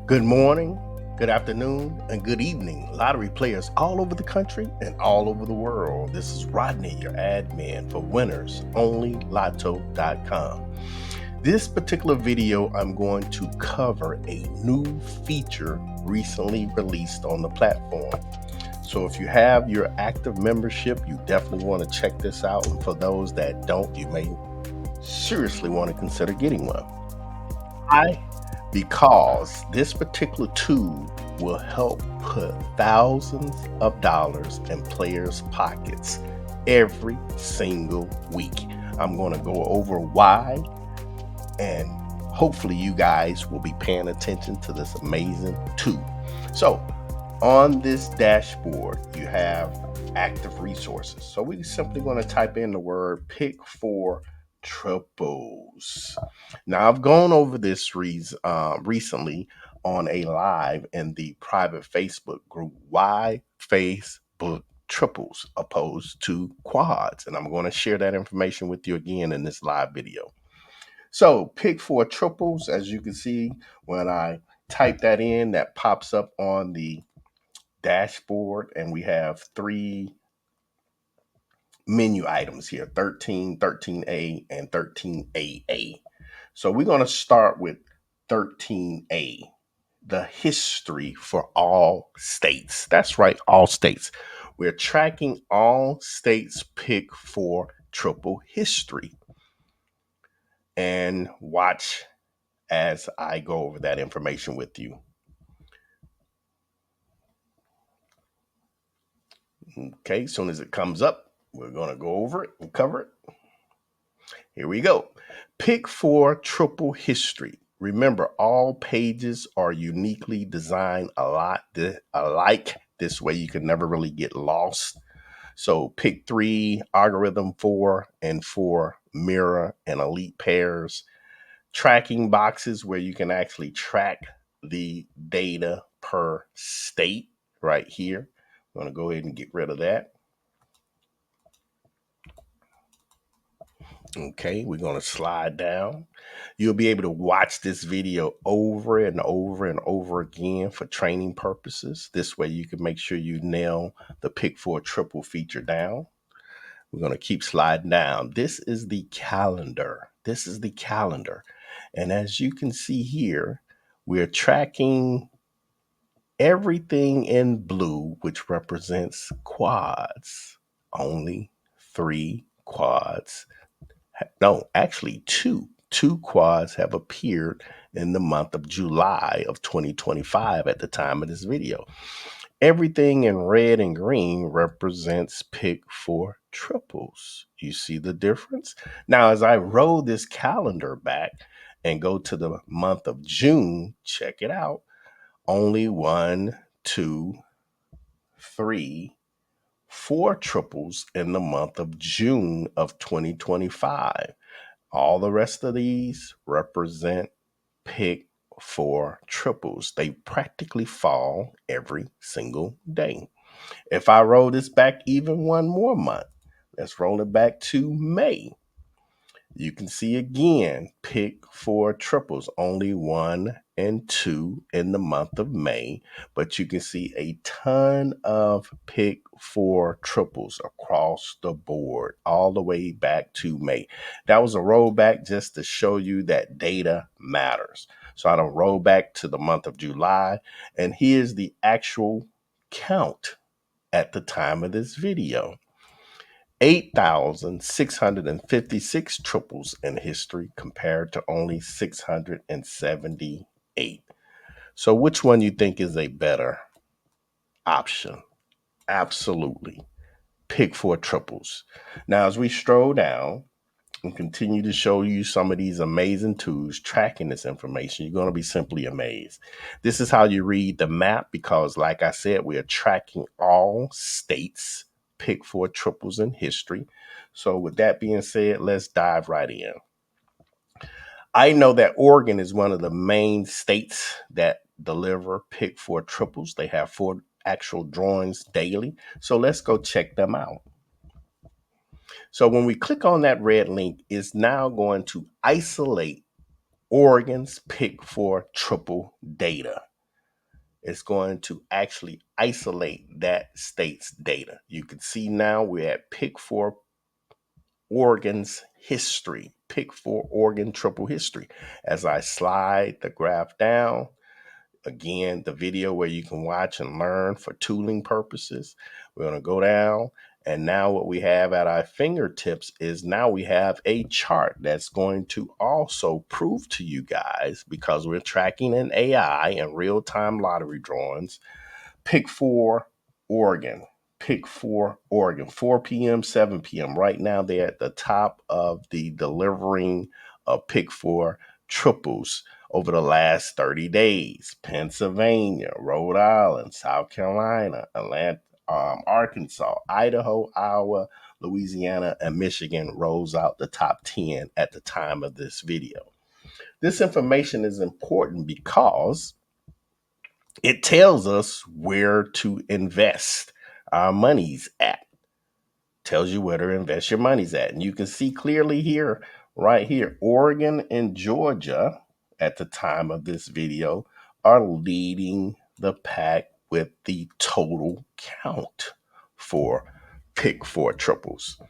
Good morning, good afternoon, and good evening, lottery players all over the country and all over the world. This is Rodney, your admin for WinnersOnlyLotto.com. This particular video, I'm going to cover a new feature recently released on the platform. So if you have your active membership, you definitely want to check this out. And for those that don't, you may seriously want to consider getting one. Why? Because this particular tool will help put thousands of dollars in players' pockets every single week. I'm going to go over why, and hopefully, you guys will be paying attention to this amazing tool. So, on this dashboard, you have active resources. So, we're simply going to type in the word pick for triples. Now, I've gone over this recently on a live in the private Facebook group. Why Facebook triples opposed to quads? And I'm going to share that information with you again in this live video. So, pick for triples, as you can see, when I type that in, that pops up on the dashboard, and we have three menu items here: 13, 13A, and 13AA. So we're going to start with 13A, the history for all states. That's right, all states. We're tracking all states' pick for triple history. And watch as I go over that information with you. Okay, as soon as it comes up, we're going to go over it and cover it. Here we go. Pick for triple history. Remember, all pages are uniquely designed alike. This way, you can never really get lost. So, pick three, algorithm four, and four, mirror and elite pairs. Tracking boxes where you can actually track the data per state right here. I'm going to go ahead and get rid of that. Okay, we're going to slide down. You'll be able to watch this video over and over and over again for training purposes. This way you can make sure you nail the pick for a triple feature down. We're going to keep sliding down. This is the calendar. This is the calendar. And as you can see here, we're tracking everything in blue, which represents quads. Only three quads. No, actually two quads have appeared in the month of July of 2025 at the time of this video. Everything in red and green represents pick for triples. You see the difference? Now, as I roll this calendar back and go to the month of June, check it out. Only one, two, three, four triples in the month of June of 2025. All the rest of these represent pick for triples. They practically fall every single day. If I roll this back even one more month, let's roll it back to May. You can see again, pick for triples, only one and two in the month of May, but you can see a ton of pick for triples across the board, all the way back to May. That was a rollback just to show you that data matters. So I don't roll back to the month of July, and here's the actual count at the time of this video. 8,656 triples in history compared to only 678. So which one you think is a better option? Absolutely. Pick for triples. Now, as we stroll down and continue to show you some of these amazing tools tracking this information, you're going to be simply amazed. This is how you read the map because, like I said, we are tracking all states pick for triples in history. So, with that being said, let's dive right in. I know that Oregon is one of the main states that deliver pick for triples. They have four actual drawings daily. So, let's go check them out. So, when we click on that red link, it's now going to isolate Oregon's pick for triple data. it's going to actually isolate that state's data. You can see now we're at pick four Oregon's history, pick four Oregon triple history. As I slide the graph down, again, the video where you can watch and learn for tooling purposes. We're going to go down. And now what we have at our fingertips is now we have a chart that's going to also prove to you guys, because we're tracking an AI and real-time lottery drawings, pick four Oregon, pick four Oregon, 4 p.m., 7 p.m. Right now, they're at the top of the delivering of pick four triples over the last 30 days. Pennsylvania, Rhode Island, South Carolina, Atlanta, Arkansas, Idaho, Iowa, Louisiana, and Michigan rolls out the top 10 at the time of this video. This information is important because it tells us where to invest our monies at. Tells you where to invest your monies at. And you can see clearly here, right here, Oregon and Georgia at the time of this video are leading the pack with the total count for pick four triples.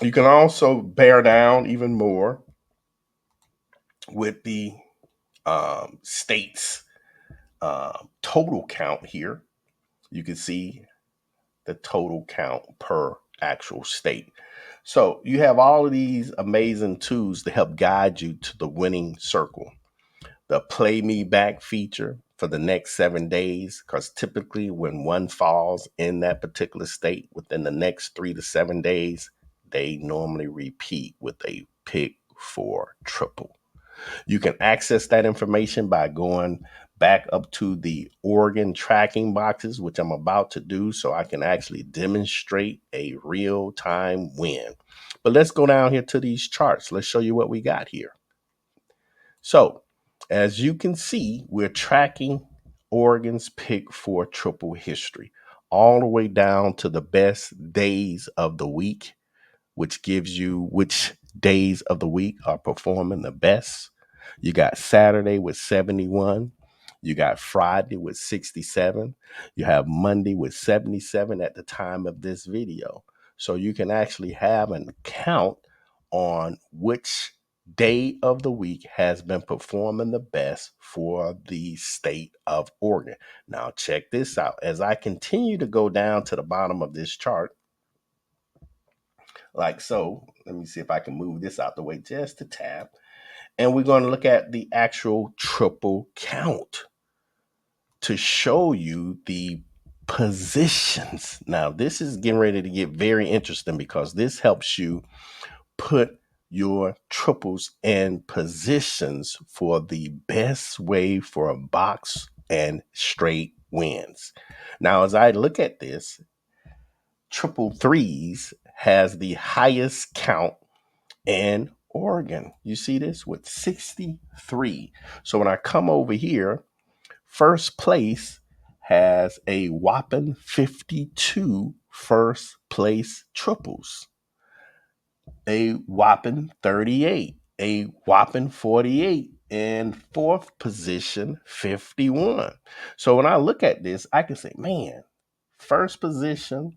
You can also bear down even more with the states total count here. You can see the total count per actual state. So you have all of these amazing tools to help guide you to the winning circle. The play me back feature for the next 7 days, because typically when one falls in that particular state within the next 3 to 7 days, they normally repeat with a pick four triple. You can access that information by going back up to the Oregon tracking boxes, which I'm about to do so I can actually demonstrate a real-time win. But let's go down here to these charts. Let's show you what we got here. So as you can see, we're tracking Oregon's pick four triple history all the way down to the best days of the week, which gives you which days of the week are performing the best. You got Saturday with 71. You got Friday with 67. You have Monday with 77 at the time of this video. So you can actually have an count on which day of the week has been performing the best for the state of Oregon. Now, check this out. As I continue to go down to the bottom of this chart, like so, let me see if I can move this out the way just a tab. And we're going to look at the actual triple count to show you the positions. Now, this is getting ready to get very interesting because this helps you put your triples in positions for the best way for a box and straight wins. Now, as I look at this, triple threes has the highest count in Oregon. You see this with 63. So when I come over here, first place has a whopping 52 first place triples, a whopping 38, a whopping 48, and fourth position 51. So when I look at this, I can say, man, first position,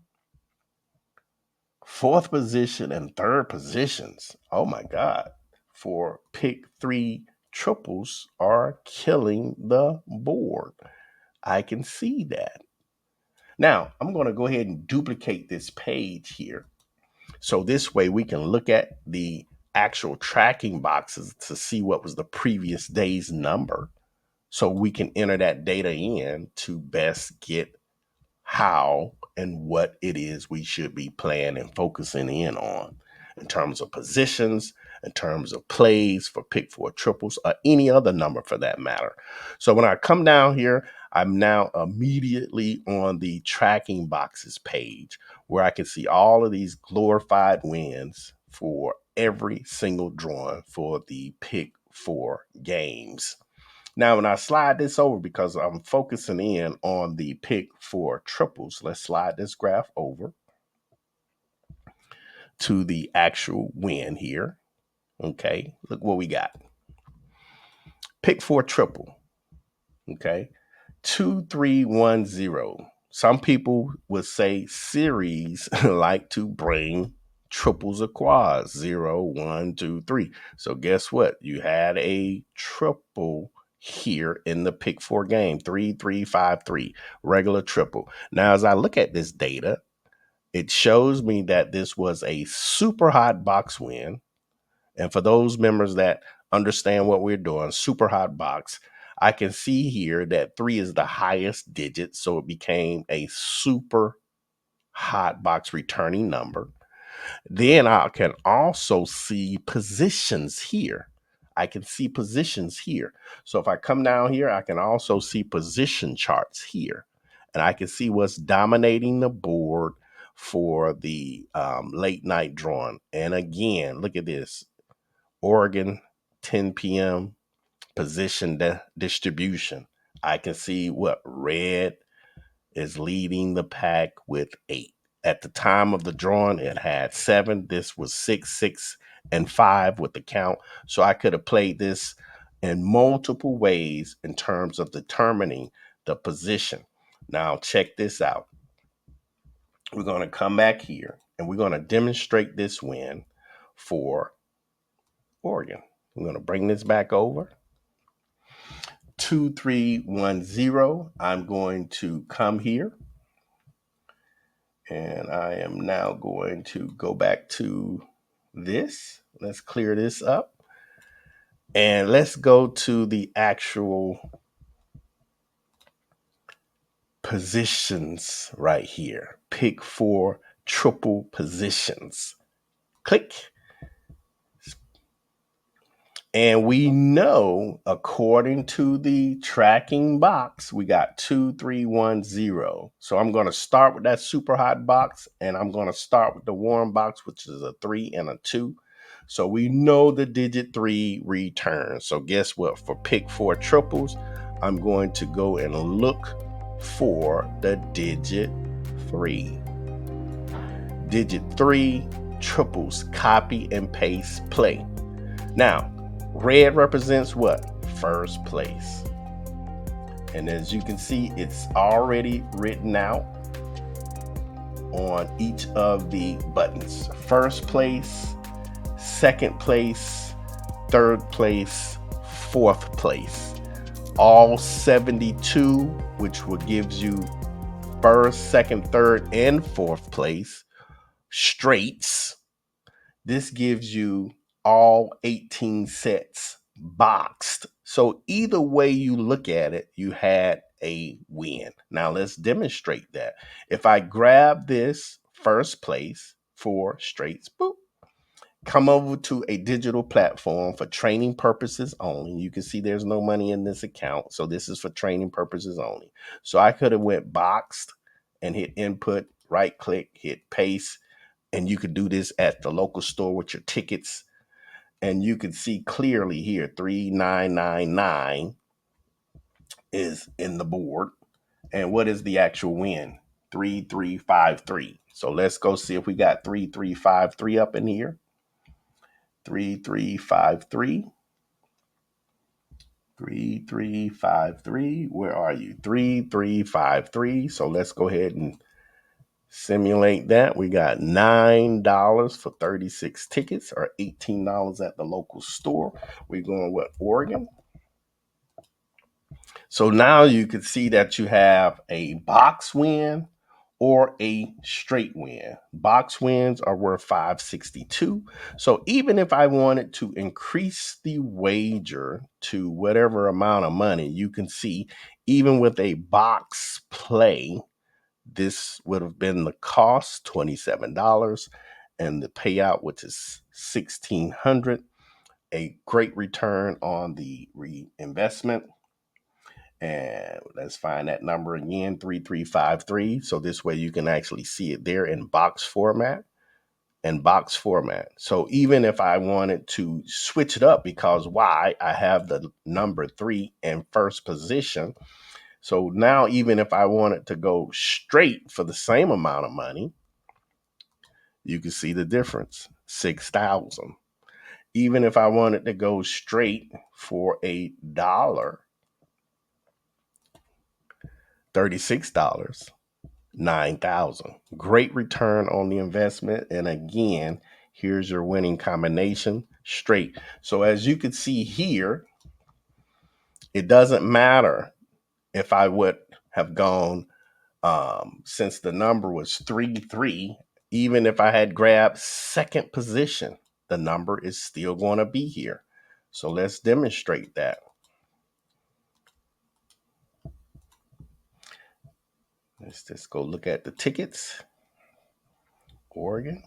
fourth position, and third positions. Oh my God. For pick three triples are killing the board. I can see that. Now, I'm going to go ahead and duplicate this page here. So this way we can look at the actual tracking boxes to see what was the previous day's number. So we can enter that data in to best get how and what it is we should be playing and focusing in on in terms of positions, in terms of plays for pick four triples, or any other number for that matter. So when I come down here, I'm now immediately on the tracking boxes page where I can see all of these glorified wins for every single drawing for the pick four games. Now, when I slide this over, because I'm focusing in on the pick four triples, let's slide this graph over to the actual win here. Okay, look what we got. Pick four triple. Okay, 2310. Some people would say series like to bring triples or quads, 0, 1, 2, 3. So guess what? You had a triple here in the pick four game, 3353, regular triple. Now, as I look at this data, it shows me that this was a super hot box win. And for those members that understand what we're doing, super hot box, I can see here that 3 is the highest digit. So it became a super hot box returning number. Then I can also see positions here. I can see positions here. So if I come down here, I can also see position charts here. And I can see what's dominating the board for the late night drawing. And again, look at this. Oregon, 10 p.m. position distribution. I can see what red is leading the pack with 8. At the time of the drawing, it had 7. This was 6, 6, and 5 with the count. So I could have played this in multiple ways in terms of determining the position. Now, check this out. We're going to come back here and we're going to demonstrate this win for Oregon. I'm going to bring this back over. 2310. I'm going to come here and I am now going to go back to this. Let's clear this up and let's go to the actual positions right here. Pick 4 triple positions. Click. And we know, according to the tracking box, we got 2310. So I'm going to start with that super hot box, and I'm going to start with the warm box, which is a 3 and a 2. So we know the digit 3 returns. So guess what? For pick 4 triples, I'm going to go and look for the digit 3. Digit 3 triples, copy and paste, play. Now, red represents what? First place. And as you can see, it's already written out on each of the buttons. First place, second place, third place, fourth place. All 72, which will give you first, second, third, and fourth place. Straights. This gives you all 18 sets boxed. So either way you look at it, you had a win. Now let's demonstrate that. If I grab this first place for straights, boop, come over to a digital platform for training purposes only. You can see there's no money in this account. So this is for training purposes only. So I could have went boxed and hit input, right click, hit paste. And you could do this at the local store with your tickets. And you can see clearly here, 3999 is in the board. And what is the actual win? 3353. So let's go see if we got 3353 up in here. 3353. 3353. Where are you? 3353. So let's go ahead and simulate that. We got $9 for 36 tickets or $18 at the local store. We're going with Oregon. So now you can see that you have a box win or a straight win. Box wins are worth 562. So even if I wanted to increase the wager to whatever amount of money, you can see even with a box play, this would have been the cost, $27, and the payout, which is $1,600. A great return on the reinvestment. And let's find that number again, 3353. So this way you can actually see it there in box format. So even if I wanted to switch it up, because why? I have the number 3 in first position. So now even if I wanted to go straight for the same amount of money, you can see the difference, 6,000. Even if I wanted to go straight for $1, $36, 9,000. Great return on the investment. And again, here's your winning combination straight. So as you can see here, it doesn't matter if I would have gone since the number was 3-3, even if I had grabbed second position, the number is still going to be here. So let's demonstrate that. Let's just go look at the tickets. Oregon.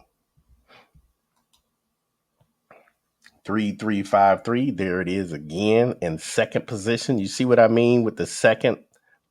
3353. There it is again in second position. You see what I mean with the second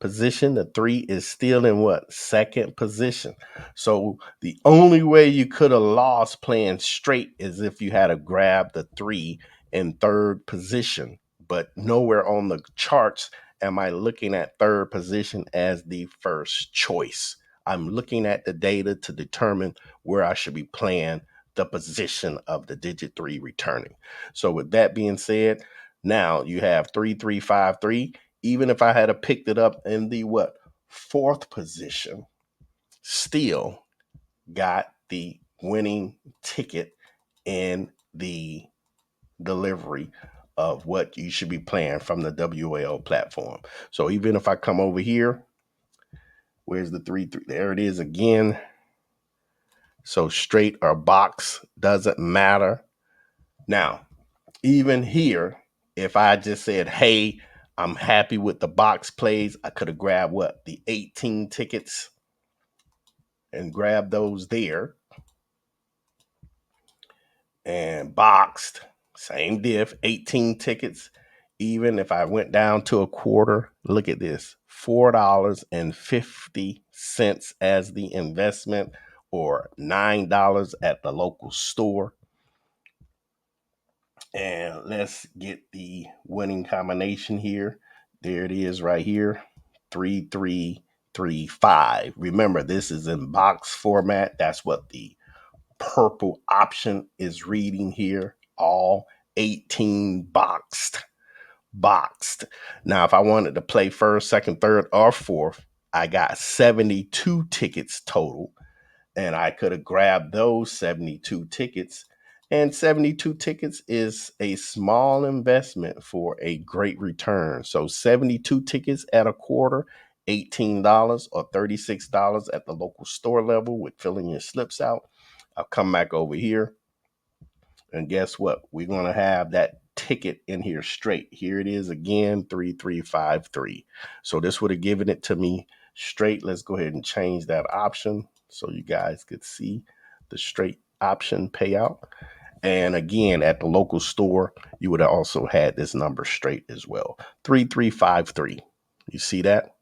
position? The 3 is still in what? Second position. So the only way you could have lost playing straight is if you had to grab the 3 in third position. But nowhere on the charts am I looking at third position as the first choice. I'm looking at the data to determine where I should be playing the position of the digit 3 returning. So with that being said, now you have 3353. Even if I had picked it up in the what? Fourth position, still got the winning ticket in the delivery of what you should be playing from the WOL platform. So even if I come over here, where's the 3-3? There it is again. So straight or box doesn't matter. Now, even here, if I just said, hey, I'm happy with the box plays, I could have grabbed what? The 18 tickets and grabbed those there and boxed. Same diff, 18 tickets. Even if I went down to a quarter, look at this, $4.50 as the investment, or $9 at the local store. And let's get the winning combination here. There it is right here. 3335. Remember, this is in box format. That's what the purple option is reading here. All 18 boxed. Now, if I wanted to play first, second, third, or fourth, I got 72 tickets total. And I could have grabbed those 72 tickets. And 72 tickets is a small investment for a great return. So 72 tickets at a quarter, $18 or $36 at the local store level with filling your slips out. I'll come back over here. And guess what? We're going to have that ticket in here straight. Here it is again, 3353. So this would have given it to me straight. Let's go ahead and change that option so you guys could see the straight option payout. And again, at the local store, you would have also had this number straight as well. 3353. You see that?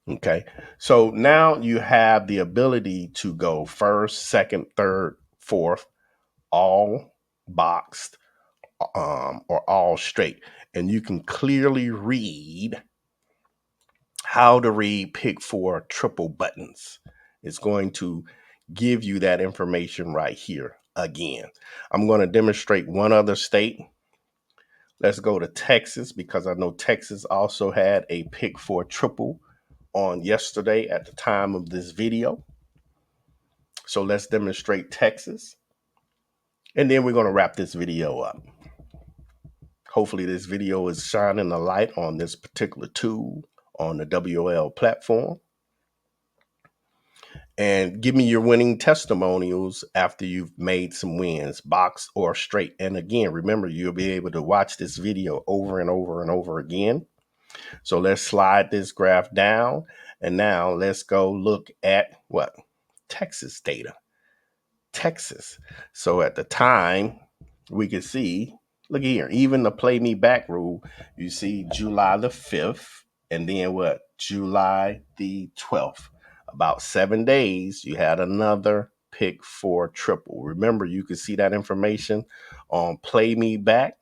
Okay. So now you have the ability to go first, second, third, fourth, all boxed, or all straight. And you can clearly read how to read pick 4 triple buttons. It's going to give you that information right here again. I'm going to demonstrate one other state. Let's go to Texas, because I know Texas also had a pick 4 triple on yesterday at the time of this video. So let's demonstrate Texas. And then we're going to wrap this video up. Hopefully this video is shining a light on this particular tool on the WOL platform. And give me your winning testimonials after you've made some wins, box or straight. And again, remember, you'll be able to watch this video over and over and over again. So let's slide this graph down. And now let's go look at what? Texas data. Texas. So at the time, we could see, look here, even the play me back rule, you see July the 5th, and then what? July the 12th. About 7 days, you had another pick 4 triple. Remember, you can see that information on play me back.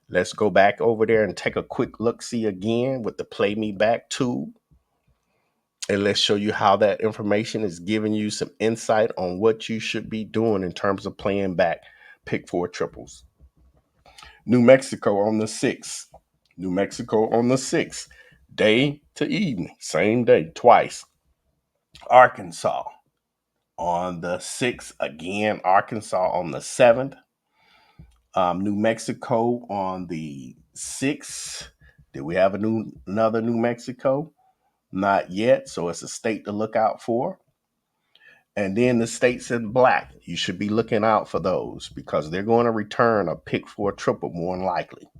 Let's go back over there and take a quick look-see again with the play me back tool. And let's show you how that information is giving you some insight on what you should be doing in terms of playing back pick 4 triples. New Mexico on the 6th. New Mexico on the 6th. day to evening, same day, twice. Arkansas on the 6th, again, Arkansas on the 7th. New Mexico on the 6th. Did we have another New Mexico? Not yet. So it's a state to look out for. And then the states in black, you should be looking out for those because they're going to return a pick for a triple more than likely.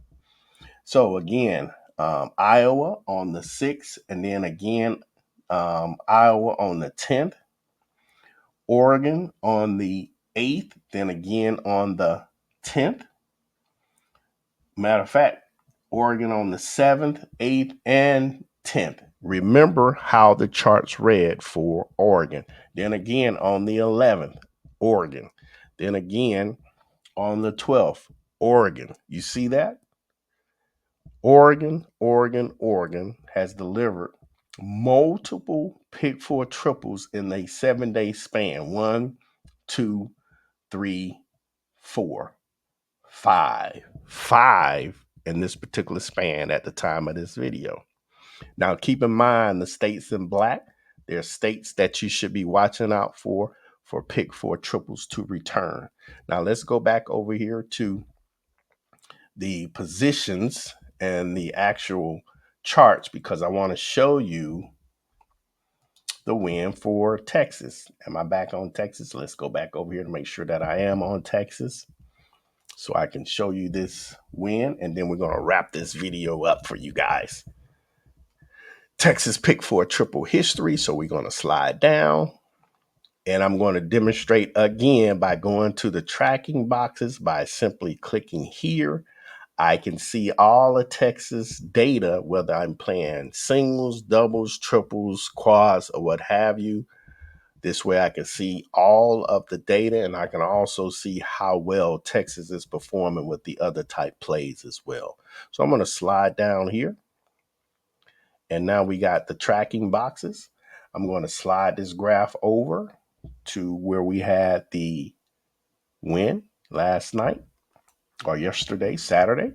So again, Iowa on the 6th, and then again, Iowa on the 10th, Oregon on the 8th, then again on the 10th. Matter of fact, Oregon on the 7th, 8th, and 10th. Remember how the charts read for Oregon. Then again on the 11th, Oregon. Then again on the 12th, Oregon. You see that? Oregon has delivered multiple pick four triples in a 7-day span. 1, 2, 3, 4, 5. 5 in this particular span at the time of this video. Now, keep in mind the states in black. There are states that you should be watching out for pick four triples to return. Now, let's go back over here to the positions and the actual charts because I want to show you the win for Texas. Am I back on Texas? Let's go back over here to make sure that I am on Texas so I can show you this win, and then we're going to wrap this video up for you guys. Texas pick for a triple history, so we're going to slide down, and I'm going to demonstrate again by going to the tracking boxes by simply clicking here. I can see all of Texas data, whether I'm playing singles, doubles, triples, quads, or what have you. This way I can see all of the data, and I can also see how well Texas is performing with the other type plays as well. So I'm going to slide down here. And now we got the tracking boxes. I'm going to slide this graph over to where we had the win last night or yesterday, Saturday.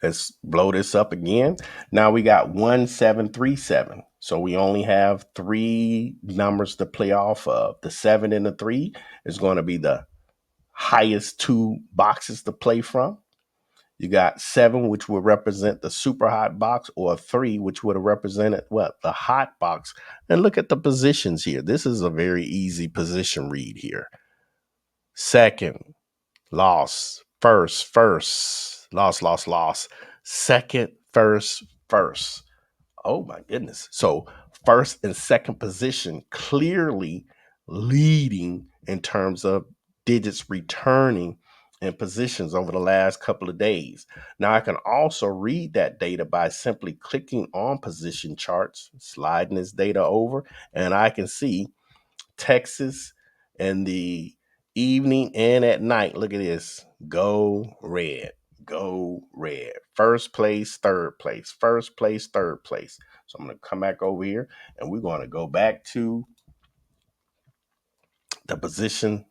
Let's blow this up again. Now we got 1737. So we only have 3 numbers to play off of. The 7 and the 3 is going to be the highest 2 boxes to play from. You got 7, which would represent the super hot box, or 3, which would have represented what? The hot box. And look at the positions here. This is a very easy position read here. Second, loss. First, loss. Second, first. Oh my goodness. So first and second position clearly leading in terms of digits returning in positions over the last couple of days. Now I can also read that data by simply clicking on position charts, sliding this data over, and I can see Texas in the evening and at night. Look at this. Go red. Go red. First place, third place. First place, third place. So I'm going to come back over here and we're going to go back to the position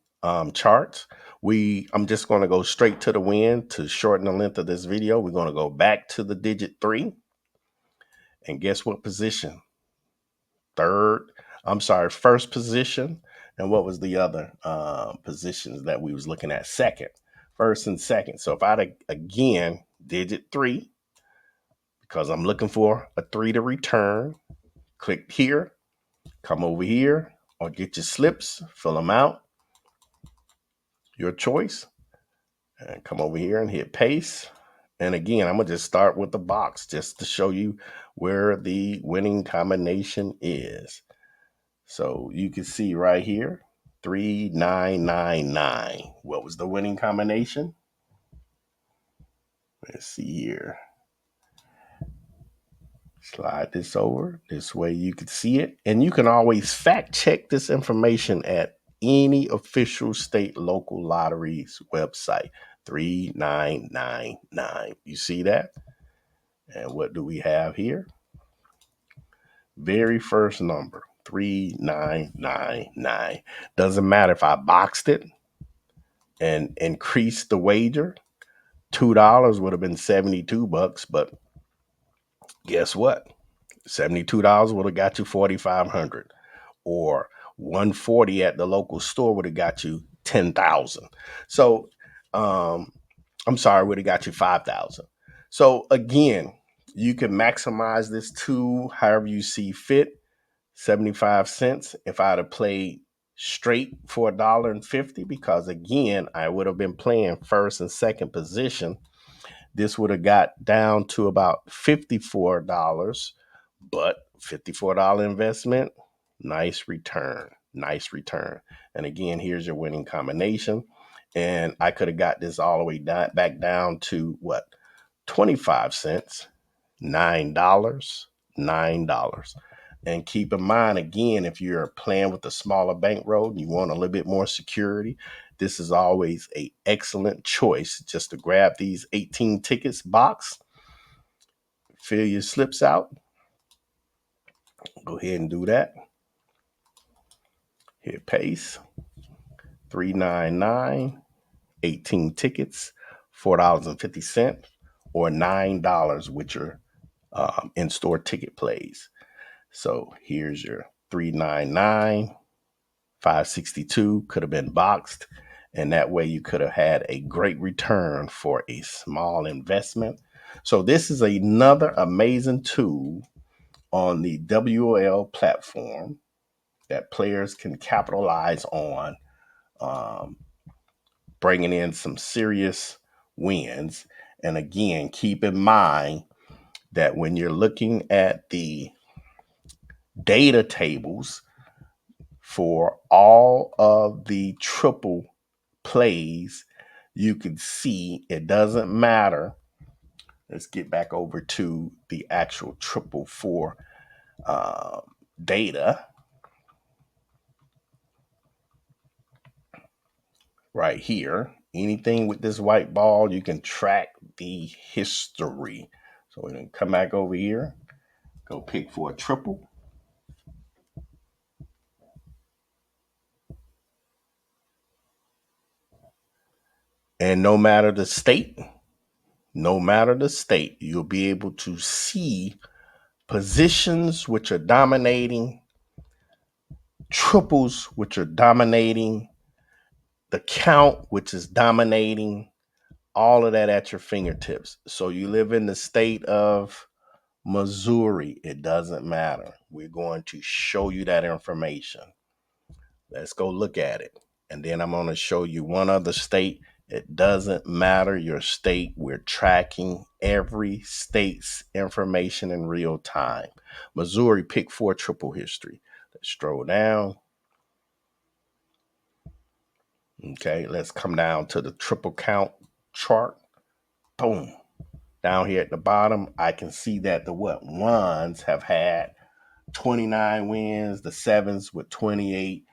charts. I'm just going to go straight to the win to shorten the length of this video. We're going to go back to the digit 3. And guess what position? First position. And what was the other positions that we was looking at? Second, first and second. So if I again, digit 3, because I'm looking for a 3 to return, click here, come over here, or get your slips, fill them out, your choice, and come over here and hit paste. And again, I'm going to just start with the box just to show you where the winning combination is. So you can see right here, 3999. What was the winning combination? Let's see here. Slide this over. This way you can see it. And you can always fact check this information at any official state local lotteries website. 3999. You see that? And what do we have here? Very first number, 3999. Doesn't matter if I boxed it and increased the wager. $2 would have been $72, but Guess what? $72 would have got you 4,500, or 140 at the local store would have got you 10,000. So, I'm sorry, would have got you 5,000. So again, you can maximize this tool however you see fit. 75 cents if I'd have played straight for $1.50, because again, I would have been playing first and second position. This would have got down to about $54, but $54 investment, nice return, nice return. And again, here's your winning combination. And I could have got this all the way back down to what? 25 cents, $9, $9. And keep in mind, again, if you're playing with a smaller bankroll and you want a little bit more security, this is always a excellent choice, just to grab these 18 tickets box, fill your slips out. Go ahead and do that. Hit paste. $3.99, 18 tickets, $4.50, or $9 with your in-store ticket plays. So here's your $3.99, $5.62 could have been boxed, and that way you could have had a great return for a small investment. So this is another amazing tool on the WOL platform that players can capitalize on, um, bringing in some serious wins. And again, keep in mind that when you're looking at the data tables for all of the triple plays, you can see it doesn't matter. Let's get back over to the actual triple four data right here. Anything with this white ball, you can track the history. So we're going to come back over here, go pick for a triple. And no matter the state, you'll be able to see positions which are dominating, triples which are dominating, the count which is dominating, all of that at your fingertips. So you live in the state of Missouri, it doesn't matter. We're going to show you that information. Let's go look at it. And then I'm going to show you one other state. It doesn't matter your state. We're tracking every state's information in real time. Missouri, pick four triple history. Let's scroll down. Okay, let's come down to the triple count chart. Boom. Down here at the bottom, I can see that the ones have had 29 wins, the sevens with 28,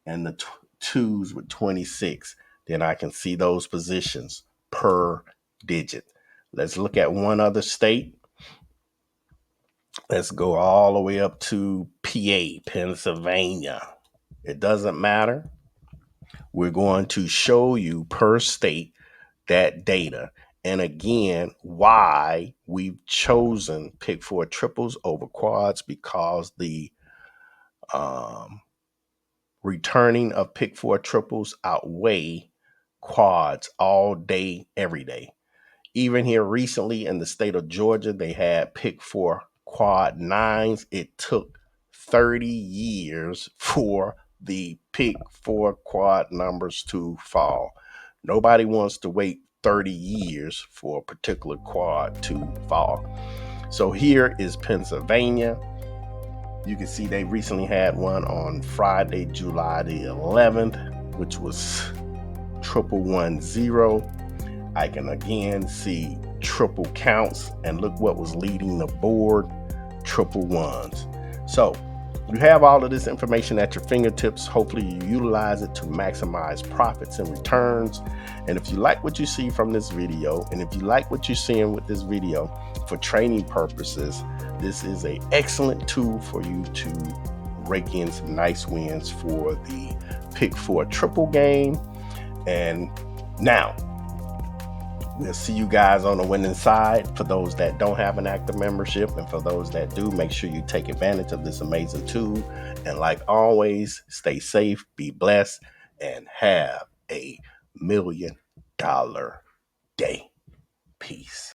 and the twos with 26. Then I can see those positions per digit. Let's look at one other state. Let's go all the way up to PA, Pennsylvania. It doesn't matter. We're going to show you per state that data. And again, why we've chosen pick four triples over quads, because the returning of pick four triples outweigh quads all day, every day. Even here recently in the state of Georgia, they had pick four quad nines. It took 30 years for the pick four quad numbers to fall. Nobody wants to wait 30 years for a particular quad to fall. So here is Pennsylvania. You can see they recently had one on Friday, July the 11th, which was 1110. I can again see triple counts, and look what was leading the board, triple ones. So you have all of this information at your fingertips. Hopefully you utilize it to maximize profits and returns. And if you like what you see from this video, and if you like what you're seeing with this video for training purposes, this is an excellent tool for you to rake in some nice wins for the pick four triple game. And now, We'll see you guys on the winning side. For those that don't have an active membership, and for those that do, make sure you take advantage of this amazing tool. And like always, stay safe, be blessed, and have a $1 million day. Peace.